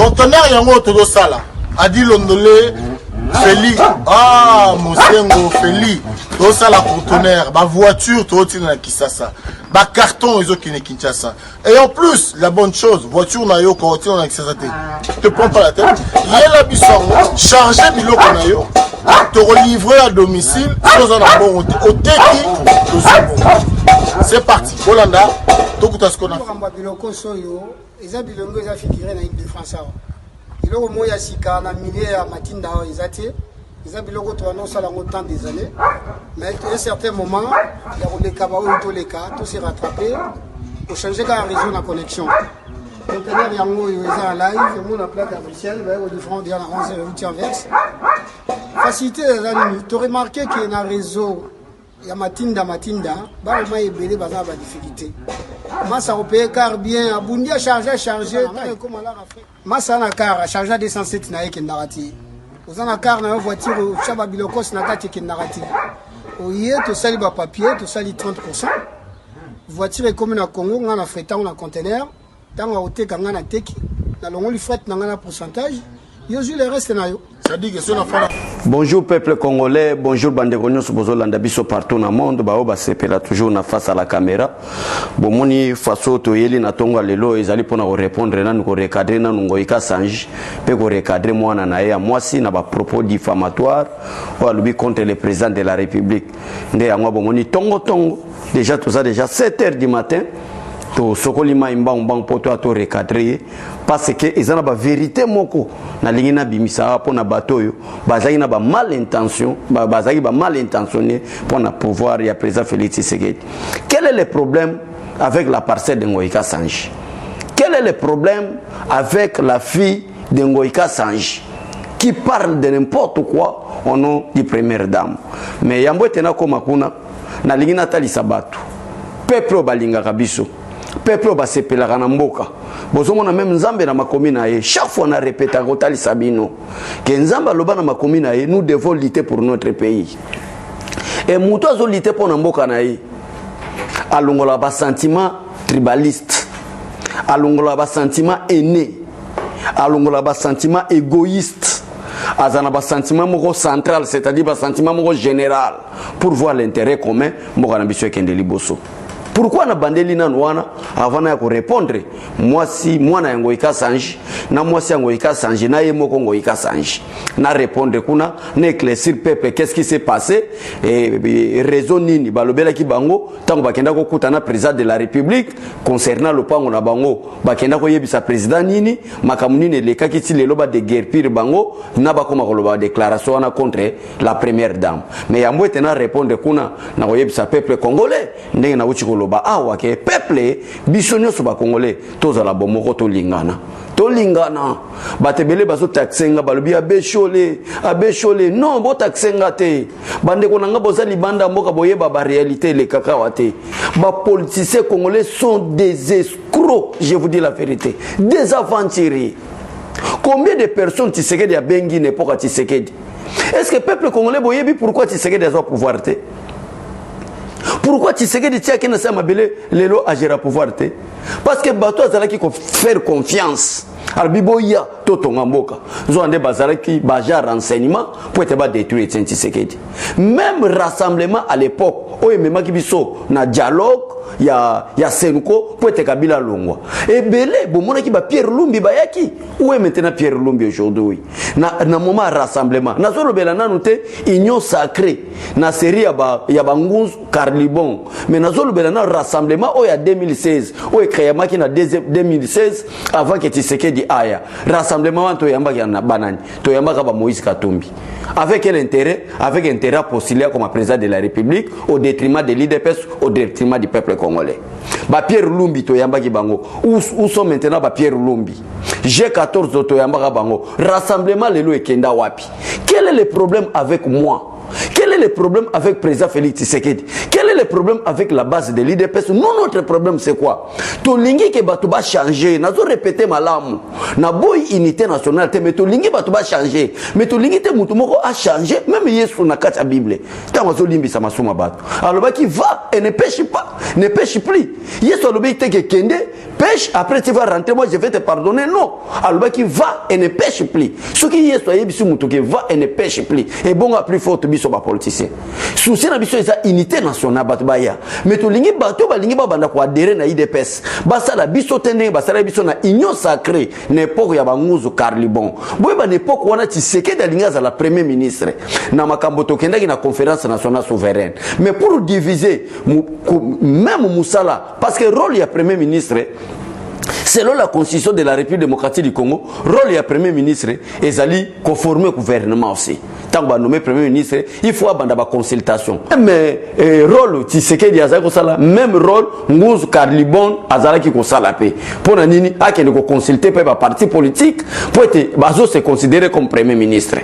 Conteneur yango todo sala. Adi Londolé Feli. Ah, Mosengo Feli. Todo sala conteneur, ba voiture todo tina Kisasa. Ba carton ils ont qui Kinshasa. Et en plus, la bonne chose, voiture na yo quand on a Kinshasa. Te prends pas la tête. Yela bisongo, charger biloko na yo. Te relivrer à domicile sans un bon au teki. C'est parti. Bolanda, tout ce qu'on a. Ils ont bilongo za figuré na de France. Biloko moya sika na milieu ya matinda izate. Ils ont biloko to annonce à longtemps des années. Mais à un certain moment, il y a les cabao tous les cas, tout s'est rattrapé pour changer la réseau de connexion. Donc il y a un live, il y a un plat d'Abriciel, au différent de la 11 verse. Facilité les amis, tu as remarqué qu'il y a un réseau, il y a matinda, bah au moins il y a des difficultés. Massa au pays car bien, Abundi a chargé, Massa na car a chargé 207 na yeke narati. Vous en a car na voiture, chaba bilokos na kati yeke narati. Oye, tu sali ba papier, tu sali 30%. Voiture est comme na Congo, on a frétant on a conteneur, tant a oté kanga na teki, na longo li fret na ngana pourcentage. Yozu le reste na yo. Bonjour peuple congolais, bonjour Bandegonios Bozolanda biso partout dans le monde, baoba sepela toujours na face à la caméra. Bomoni faso to yeli na tonga lelo ezali pona ko répondre na ko recadrer na ngoika sanji, pe ko recadrer mwana na ya mwasi na ba propos diffamatoires ou lubi contre le président de la République. Nde yango bomoni tongo déjà tout ça déjà 7h du matin. To sokolima imba mbang poto to recadrer parce que ezana ba vérité moko na lingina bimisa pona batoyo bazaki na ba mal intention bazaki ba mal intentionné pour na pouvoir ya président Félix Tshisekedi. Quel est le problème avec la parcelle de Ngoïka Sanji? Quel est le problème avec la fille de Ngoïka Sanji qui parle de n'importe quoi au nom du première dame? Mais yambo tena ko makuna na lingina tali sabatu peuple balinga kabiso peuple ba sepelaka na mboka bozomona même nzambe na makomi na ye chaque fois na répéta kotali sabino que nzambe loba na makomi na ye nous devons lutter pour notre pays et muto azo lutter pour na mboka na ye alongola ba sentiment tribaliste alongola ba sentiment aîné alongola ba sentiment égoïste azana ba sentiment moko central c'est-à-dire ba sentiment moko général pour voir l'intérêt commun mboka na biso ekende liboso. Pourquoi na bandeli na nwana avant na ko répondre moi si moi na ngoika sanji na moi si ngoika sanji na ye moko ngoika sanji na répondre kuna na éclaircir peuple qu'est-ce qui s'est passé et raison nini balobela ki bango tango bakenda ko kutana président de la République concernant le pango na bango bakenda ko yebisa président nini makamunini le kakiti lelo ba de guerre pire bango na ba koma ko loba déclaration na contre la première dame mais yambo etena répondre kuna na ko yebisa peuple congolais ndenge na uchi ba awa ke peuple bisonyo so ba congolais toza la bomoko to lingana batebele baso taxenga balobi abeshole non bo taxenga te bande ko nanga boza libanda mboka boyeba ba réalité les kakawate ba politiciens congolais sont des escrocs, je vous dis la vérité, des aventuriers. Combien de personnes Tshisekedi a bengi n'époque Tshisekedi? Est-ce que peuple congolais boyebi pourquoi Tshisekedi a pouvoir te? Pourquoi Tshisekedi tia kena sa mabele lelo agera pouvoir te? Parce que bato azalaki ko faire confiance albiboya totonga mboka zo ande bazalaki baja renseignement pour te ba détruire Tshisekedi. Même rassemblement à l'époque o ememaki biso na dialogue ya Senuko pour te Kabila longwa et belé bomona ki ba Pierre Lumbi bayaki où est maintenant Pierre Lumbi aujourd'hui na moment rassemblement na zo lobela nanu te union sacrée na série ya bangunz Carlibon mais na zo lobela na rassemblement o ya 2016 o ekayamaki na 2016 avant que Tshisekedi aya rassemblement to yamba na banani to yamba ka ba Moïse Katumbi avec quel intérêt? Avec intérêt postulé comme président de la République au détriment de l'IDPS, au détriment du peuple congolais. Ba Pierre Lumbi to yamba ki bango. Où sont maintenant ba Pierre Lumbi? G14 to yamba ka bango. Rassemblement lelo ekenda wapi? Quel est le problème avec moi? Quel est le problème avec le président Félix Tshisekedi? Quel est le problème avec la base de l'IDPS? Non, notre problème c'est quoi? Tolingi ke batu ba changer, nazo répéter malamu. Na boy unité nationale te mais tolingi batu ba changer. Mais tolingi te mutu moko a changer, même Yesu na kati ya Bible. Tango zo limbi sa masuma batu. Alors ba qui va et ne pêche pas, ne pêche plus. Yesu alobi te ke kende pêche, après tu vas rentrer, moi je vais te pardonner. Non. Alors qui va et ne pêche plus. Ce qui est soyez bisu mutuke va et ne pêche plus. Et bon à plus fort biso ba politicien. Souci na biso eza unité nationale batubaya. Mais to lingi bato ba lingi ba banda ko adhérer na IDPS. Basa la biso tende basa la biso na union sacrée n'époque ya banguzu Carlibon. Boy ba n'époque wana Tshisekedi alinga za la premier ministre. Na makambo to kendaki na conférence nationale souveraine. Mais pour diviser même Moussala parce que rôle ya premier ministre selon la constitution de la République démocratique du Congo, rôle du premier ministre est conformer au gouvernement aussi. Tant que nommé premier ministre, il faut avoir une consultation. Même rôle Tshisekedi Azali Kosala, même rôle Ngouz Carlibon Azali qui Kosala pe. Pour nani a que nous consulter par parti politique pour être bazo se considérer comme premier ministre.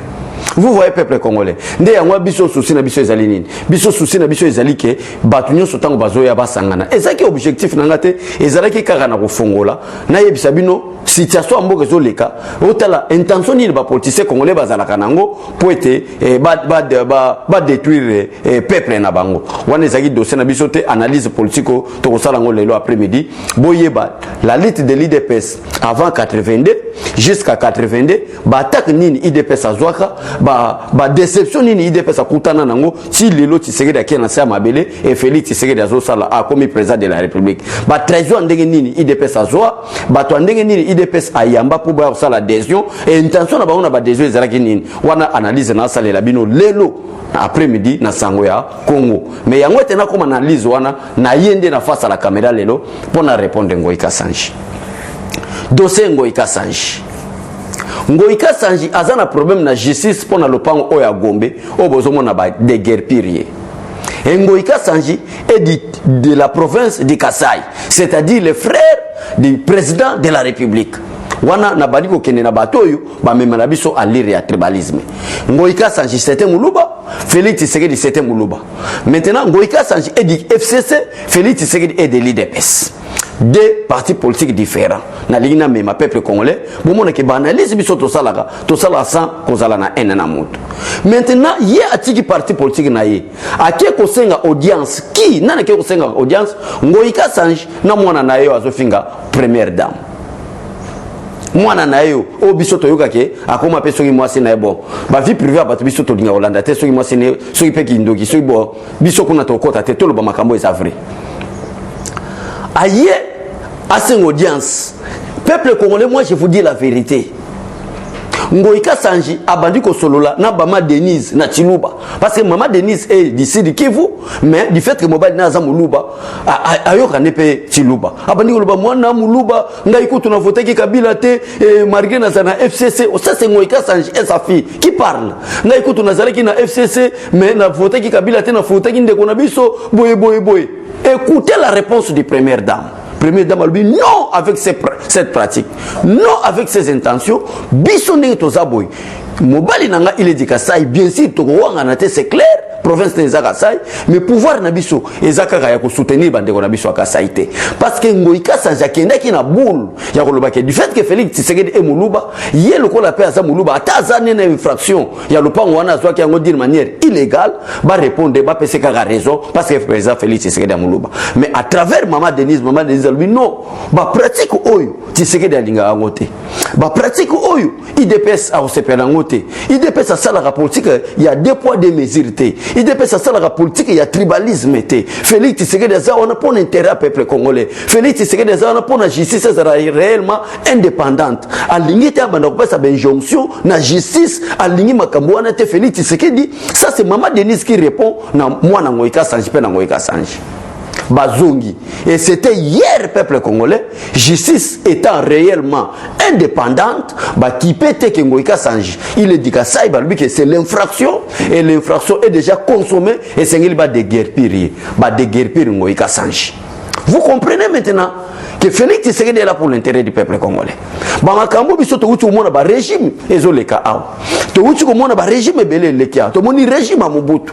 Vous voyez peuple congolais. Ndé angwa biso souci na biso ezali nini? Biso souci na biso ezali ke batunyo sotango bazo ya basangana. Ezaki objectif nangate ezalaki kaka na kofongola na yebisa bino situation mboka ezoleka otala intention ni ba politicien congolais bazalaka nango pour être ba détruire peuple na bango. Wana ezaki dossier na biso te analyse politique to kosala ngo lelo après-midi. Boyeba la lutte de l'IDPS avant 82 jusqu'à 82 ba attaque nini IDPS azwaka ba déception nini IDPS akutana nango si lelo Tshisekedi akena sa mabele et Félix Tshisekedi azosala a comme président de la République ba trahison ndenge nini IDPS azwa ba to ndenge nini IDPS ayamba pour ba sala adhésion et intention na ba on ba adhésion ezalaki nini wana analyse na salela bino lelo après-midi na sango ya Congo mais yango tena comme analyse wana na yende na face à la caméra lelo pour na répondre Ngoyi Kasanji dossier Ngoyi Kasanji Ngoyi Kasanji azana problème na justice pour na lopango oya Gombe o bozomo na ba de guerre pirier. Ngoyi Kasanji est de la province de Kasaï, c'est-à-dire le frère du président de la République. Wana na badiko kene na batoyo ba mema na biso alire ya tribalisme. Ngoyi Kasanji c'était Muluba, Félix Tshisekedi c'était Muluba. Maintenant Ngoyi Kasanji est du FCC, Félix Tshisekedi est de l'IDPS. Deux partis politiques différents. Na ligna mema peuple congolais, bomona ke banalise biso to sala sans kozala na ene na mutu. Maintenant, yé atiki parti politique na yé. Ake ko senga audience qui nana ke ko senga audience Ngoyi Kasanji na mwana na yo azofinga première dame. Mwana na yo o biso to yoka ke akoma pe soki mwasi na bon. Ba vie privée ba biso to linga Hollande te soki mwasi ne soki pe kindoki soki bo biso kuna to kota te to lo ba makambo eza vrai. Aïe, à cette audience, peuple congolais, moi je vous dis la vérité. Ngoyi Kasanji a bandu ko solola na Mama Denise na Chiluba parce que Mama Denise est d'ici de Kivu mais du fait que mobile na za Muluba ayoka nepe Chiluba abandi ko loba mwana Muluba ngai kutu na voter ki Kabila te malgré na sana FCC ça c'est Ngoyi Kasanji et sa fille qui parle ngai kutu na zalaki na FCC mais na voter ki Kabila te na voter ki ndeko na biso boye. Écoutez la réponse du première dame. Première dame a dit non avec cette pratique, non avec ses intentions. Bissonné tozaboy. Mobali nanga il est dit Kasaï bien sûr to wanga na te c'est clair. Province de Kasaï mais pouvoir na biso ezaka ya ko soutenir bandeko na biso Kasaï te parce que Ngoyi Kasanji akenda ki na boule ya ko loba ke du fait que Félix Tshisekedi et Muluba yé le ko la paix à Muluba atazane na infraction ya le pan wana soit qui en dire manière illégale ba répondre ba pese ka raison parce que président Félix Tshisekedi à Muluba mais à travers Mama Denise lui non ba pratique oyo Tshisekedi alinga ngote ba pratique oyo IDPS a osepela ngote IDPS a sala politique il y a deux poids deux mesures te IDPS a sala politique il y a tribalisme te Félix Tshisekedi on a pour intérêt peuple congolais Félix Tshisekedi on a pour la justice réellement indépendante alingi te banda ko pesa injonction na justice alingi makambo wana te Félix Tshisekedi ça c'est Mama Denise qui répond na mwana Ngoyi Kasanji pe na Ngoyi Kasanji Bazongi. Et c'était hier, peuple congolais, justice étant réellement indépendante, qui pétait que Ngoyi Kasanji, il est dit que c'est l'infraction, et l'infraction est déjà consommée, et c'est qu'il va déguerpir Ngoyi Kasanji. Vous comprenez maintenant que Félix Tshisekedi est là pour l'intérêt du peuple congolais. Bamakambo biso to uti umona ba régime ezoleka aw. To uti ko mona ba régime belé lekia. To moni régime à Mobutu.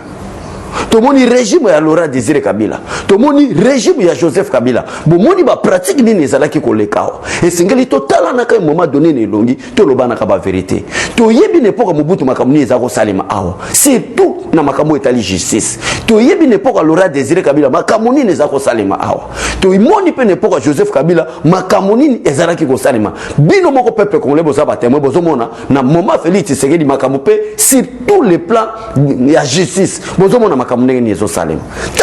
Tomoni régime ya Laurent Désiré Kabila, tomoni régime ya Joseph Kabila, bomoni ba pratique nini ezalaki kolekao. Et singeli total na ka moment donné ne longi, to lobana ka ba vérité. To yebi ne poka Mobutu makamuni ezako salima awa. C'est tout na makambo etali justice to yebi n'époque Laurent Désiré Kabila makambo nini eza ko salima awa to imoni pe n'époque Joseph Kabila makambo nini ezalaki ko salima bino moko peuple congolais boza ba témoin bozomona na moment Félix Tshisekedi makambo pe sur tous les plans ya justice bozomona makambo ndenge ni ezo salima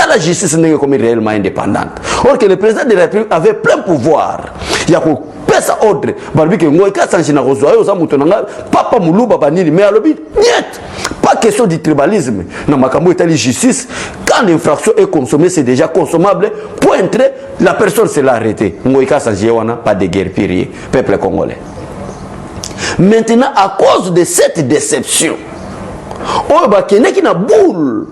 la justice ndenge comme réellement indépendante or que le président de la République avait plein pouvoir ya ko pesa ordre barbike ngoy ka sanji na rozo ayo za muto nanga papa muluba banini mais alobi niet pas question du tribalisme na makambo etali justice quand l'infraction est consommée c'est déjà consommable pour entrer la personne c'est l'arrêter ngoy ka sanji wana pas de guerre pirier peuple congolais maintenant à cause de cette déception oyo bakendeki na boule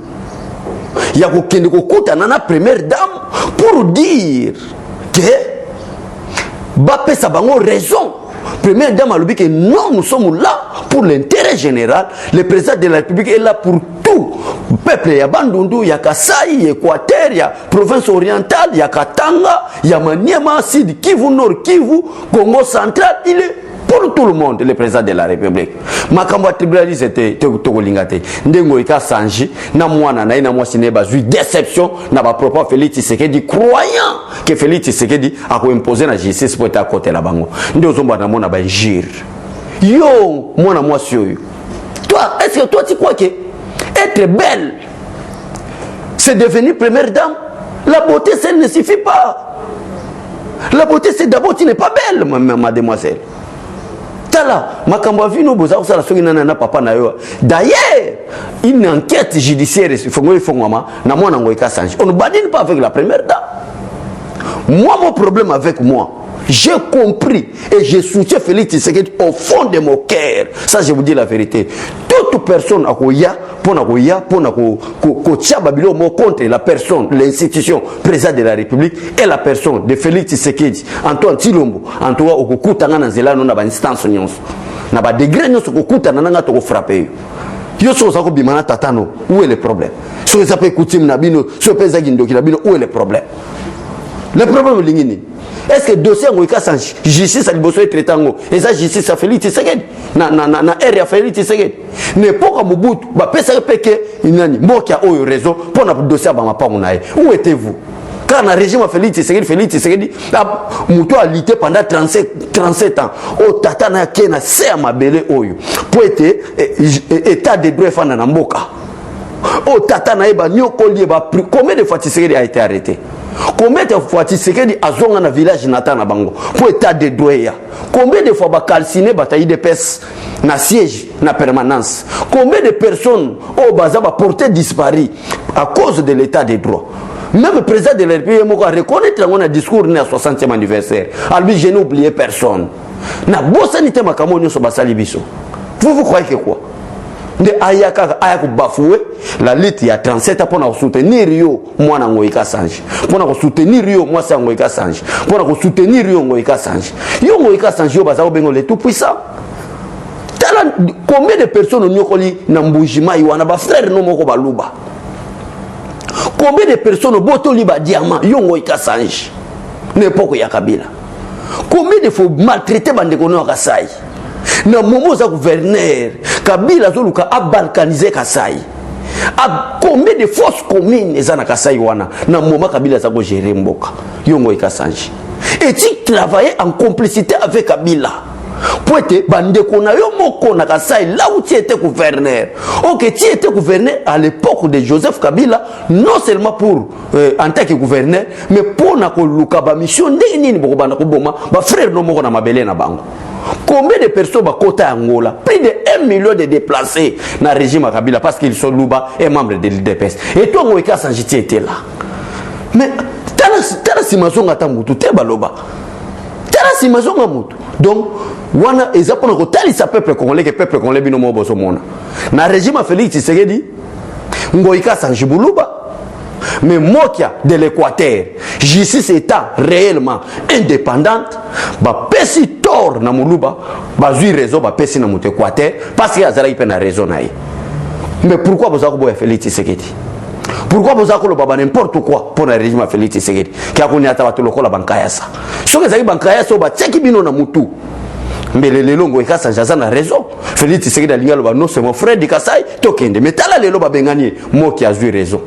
ya kokende kokutana na première dame pour dire que bapesa bango raison. Première dame a dit que non, nous sommes là pour l'intérêt général. Le président de la République est là pour tout. Peuple, il y a Bandundu, il y a Kasaï, il y a Équateur, il y a province orientale, il y a Katanga, il y a Maniema, Sud Kivu, Nord Kivu, Congo central, il est pour tout le monde, le président de la République. Makambo tribunaliste était Togolingate. Ndengo ika sanji, na mwana na ina mwasi ne bazui déception na ba propos Félix Tshisekedi croyant que Félix Tshisekedi a ko imposer na justice pour être à côté la bango. Ndio zomba na mona ba jir. Yo, mwana mwasi yo. Toi, est-ce que toi tu crois que être belle c'est devenir première dame? La beauté ça ne suffit pas. La beauté c'est d'abord tu n'es pas belle mademoiselle. Tala, makambo vino boza kusala songi na papa na yo. D'ailleurs, une enquête judiciaire fongoma na mwana ngoika sanji. On ne badine pas avec la première dame. Moi mon problème avec moi, j'ai compris et je soutiens Félix Tshisekedi au fond de mon cœur. Ça je vous dis la vérité. Toute personne a koya pona ko tia babilo mo contre la personne, l'institution président de la République et la personne de Félix Tshisekedi. Antoine Tshilombo, Antoine okukutanga na nzela no na ba instance nyonso. Na ba degré nyonso okukutana nanga to ko frapper. Yo so za ko bimana tatano, où est le problème? So ça peut coutume na bino, so pesa kindoki na bino, où est le problème? Le problème lingini. Est-ce que le dossier ngoika sans justice a liboso traitango et ça justice a Félix Tshisekedi na area Félix Tshisekedi ne pas Mobutu ba pesa peke inani mokia oyo raison pour na dossier ba mapango nae. Où étiez-vous quand le régime a Félix Tshisekedi muto a lutté pendant 37 ans o tata na kena se mabele oyo pour être état de droit fana na mboka o tata na eba nyokoli ba combien de fois Tshisekedi a été arrêté? Combien de fois Tshisekedi a zonga na village natal na bango pour état de droit? Combien de fois ba calciné bataille de pes na siège na permanence? Combien de personnes au baza ba porté disparu à cause de l'état de droit? Même le président de la République a reconnu dans un discours à 60e anniversaire. Albi je n'ai oublié personne. Na bosanité makamo nyoso basali biso. Vous croyez que quoi? De ayaka bafoué la lutte ya 37 pour soutenir yo mwana ngoika sanji pour soutenir yo moi ça ngoika sanji pour soutenir yo ngoika sanji yo ngoika sanji yo bazao bengo le tout puissant. Combien de personnes nyokoli na mbujima iwana ba frère no moko baluba? Combien de personnes botoli ba diamant yo ngoika sanji n'époque ya Kabila? Combien de fois maltraité bandeko no Kasai? Na momo za gouverneur Kabila zoluka a balkanisé Kasai. A combien de fausses communes ezana Kasai wana na momo Kabila za go gérer mboka yongo ikasanji. Et tu travaillais en complicité avec Kabila. Pour être bandeko na yo moko na Kasai là où tu étais gouverneur. OK, tu étais gouverneur à l'époque de Joseph Kabila non seulement pour en tant que gouverneur mais pour na ko luka ba mission ndenge nini boko bana ko boma ba frère no moko na mabele na bango. Combien de personnes à côté Angola? Plus de 1 million de déplacés dans le régime Kabila parce qu'ils sont Luba et membres de l'UDPS. Et toi, Ngoïka Sanjiti était là. Mais, t'as si ma zonga ta moutou, t'es baloba. T'as si ma zonga moutou. Donc, wana ezapona ko tali sa peuple congolais que peuple congolais bino mo boso mona. Na régime Félix Tshisekedi, Ngoïka Sanjibuluba. Mais Mokia de l'Équateur, justice état réellement indépendante, ba pesi tort na muluba, ba zui raison ba pesi na mutu Équateur parce que azala ipe na raison naï. Mais pourquoi vous avez Félix Tshisekedi? Pourquoi vous avez baba n'importe quoi pour le régime Félix Tshisekedi? Qui a connu à tabato lokola bankayasa. Si vous avez bankayasa ba tseki bino na mutu. mais le lelo Kasai jaza na raison Félix Tshisekedi alinga loba non c'est mon frère de Kasai tokende mais tala lelo ba bengani moi qui a eu raison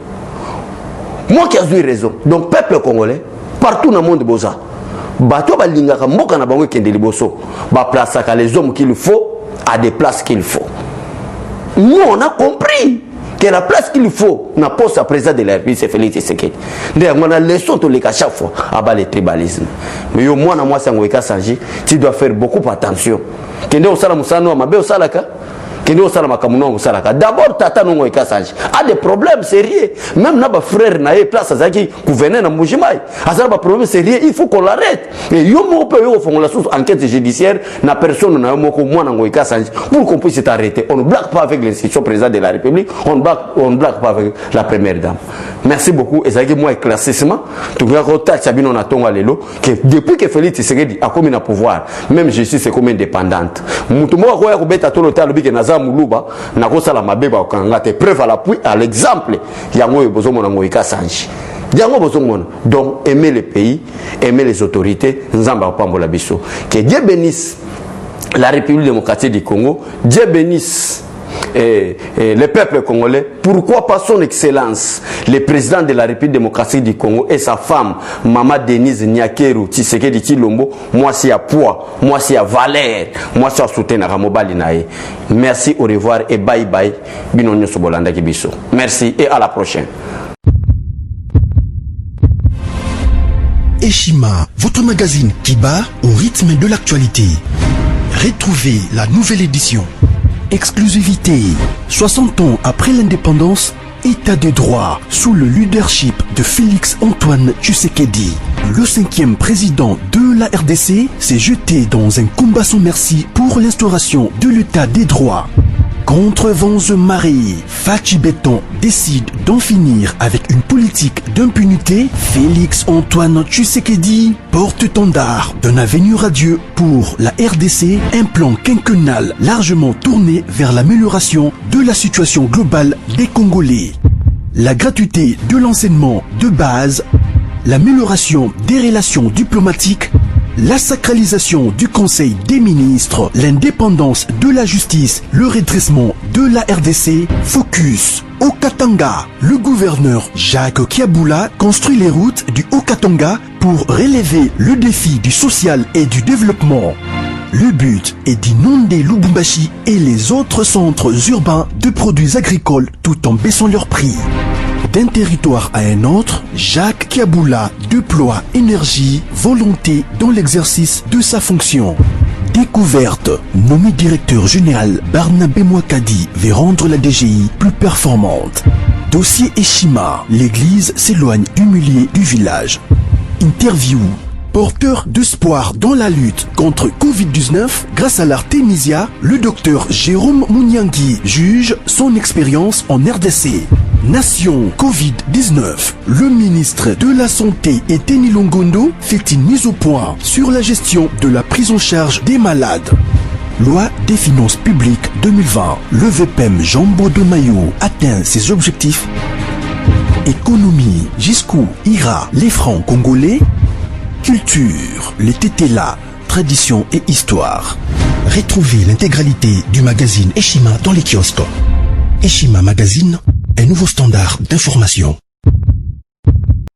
donc peuple congolais partout dans le monde boza bato balinga ka mboka na bango kende liboso ba place les hommes qu'il faut à des places qu'il faut. Nous on a compris que la place qu'il faut na poste à président de la République c'est Félix Tshisekedi. D'ailleurs on a leçon tous les cas chaque fois à bas le tribalisme. Mais yo moi na moi sango ekasanji, tu dois faire beaucoup attention. Kende osala musano mabe osala ka kende osala makamuno osala ka. D'abord tata nongo ekasanji a des problèmes sérieux. Même na ba frère na e place azaki gouverner na Mujimai. Azala ba problème sérieux, il faut qu'on l'arrête. Et yo mo pe yo font la source enquête judiciaire na personne na mo ko moi nango ekasanji pour qu'on puisse s'arrêter. On ne blague pas avec l'institution président de la République, on ne blague pas avec la première dame. Merci beaucoup ezaki moi éclaircissement. Tu vois rota sabino na tonga lelo que depuis que Félix Tshisekedi a commis na pouvoir, même justice est comme indépendante. Mutu mo ko ya ko beta to lota lobi ke naza muluba na ko sala mabeba okanga te preuve à l'appui à l'exemple yango bozo mona ngoika sanji. Yango bozo mona. Donc aimer le pays, aimer les autorités, nzamba pambola biso. Que Dieu bénisse la République démocratique du Congo, Dieu bénisse le peuple congolais. Pourquoi pas son excellence le président de la République démocratique du Congo et sa femme Mama Denise Nyakeru Tshisekedi Tshilombo, moi c'est à poids, moi c'est à valeur, moi c'est à soutenir Ramobali nae. Merci, au revoir et bye bye. Binonyo Sobolanda Kibiso. Merci et à la prochaine. Eshima, votre magazine qui bat au rythme de l'actualité. Retrouvez la nouvelle édition. Exclusivité. 60 ans après l'indépendance, état de droit sous le leadership de Félix Antoine Tshisekedi. Le 5e président de la RDC s'est jeté dans un combat sans merci pour l'instauration de l'état des droits. Contre vents et marées, Fachi Béton décide d'en finir avec une politique d'impunité. Félix Antoine Tshisekedi, porte-étendard d'un avenir radieux pour la RDC, un plan quinquennal largement tourné vers l'amélioration de la situation globale des Congolais. La gratuité de l'enseignement de base, l'amélioration des relations diplomatiques, la sacralisation du Conseil des ministres, l'indépendance de la justice, le redressement de la RDC, focus Haut-Katanga. Le gouverneur Jacques Kiaboula construit les routes du Haut-Katanga pour relever le défi du social et du développement. Le but est d'inonder Lubumbashi et les autres centres urbains de produits agricoles tout en baissant leur prix. D'un territoire à un autre, Jacques Kiaboula déploie énergie, volonté dans l'exercice de sa fonction. Découverte, nommé directeur général, Barnabé Mouakadi veut rendre la DGI plus performante. Dossier Eshima, l'église s'éloigne du milieu du village. Interview, porteur d'espoir dans la lutte contre Covid-19, grâce à l'Artemisia, le docteur Jérôme Mouniangui juge son expérience en RDC. Nation Covid-19. Le ministre de la Santé Eteni Longondo fait une mise au point sur la gestion de la prise en charge des malades. Loi des finances publiques 2020. Le VPM Jean Bodomayo atteint ses objectifs. Économie. Jusqu'où ira les francs congolais? Culture. Les tétélas. Tradition et histoire. Retrouvez l'intégralité du magazine Eshima dans les kiosques. Eshima Magazine, un nouveau standard d'information.